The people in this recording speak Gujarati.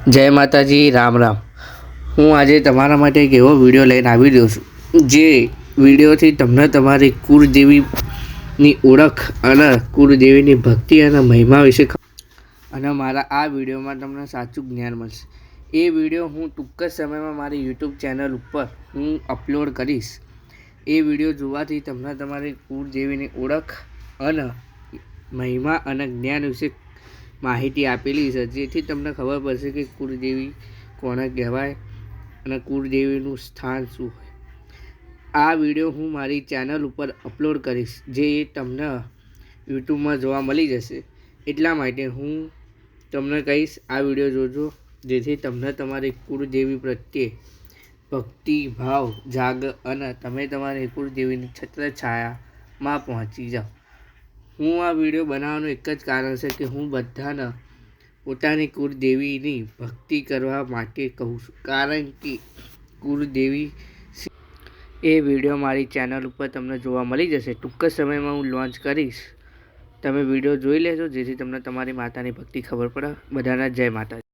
જય માતાજી, રામ રામ. હું આજે તમારા માટે એક એવો વિડીયો લઈને આવી રહ્યો છું જે વિડીયોથી તમને તમારી કુળદેવીની ઓળખ અને કુળદેવીની ભક્તિ અને મહિમા વિશે અને મારા આ વિડીયોમાં તમને સાચું જ્ઞાન મળશે. એ વિડીયો હું ટૂંક જ સમયમાં મારી યુટ્યુબ ચેનલ ઉપર હું અપલોડ કરીશ. એ વિડીયો જોવાથી તમને તમારી કુળદેવીની ઓળખ અને મહિમા અને જ્ઞાન વિશે માહિતી આપેલી છે, જેથી તમને ખબર પડશે કે કુળદેવી કોને કહેવાય અને કુળદેવીનું સ્થાન શું હોય. આ વિડીયો હું મારી ચેનલ ઉપર અપલોડ કરીશ, જે તમને યુટ્યુબમાં જોવા મળી જશે. એટલા માટે હું તમને કહીશ, આ વિડીયો જોજો, જેથી તમને તમારી કુળદેવી પ્રત્યે ભક્તિ ભાવ જાગ અને તમે તમારી કુળદેવીની છત્રછાયામાં પહોંચી જાઓ. હું આ વિડીયો બનાવવાનું એક જ કારણ છે કે હું બધાને પોતાની કુળદેવીની ભક્તિ કરવા માટે કહું છું, કારણ કે કુળદેવી એ વિડીયો મારી ચેનલ ઉપર તમને જોવા મળી જશે. ટૂંક જ સમયમાં હું લોન્ચ કરીશ. તમે વિડીયો જોઈ લેજો, જેથી તમને તમારી માતાની ભક્તિ ખબર પડે. બધાના જય માતાજી.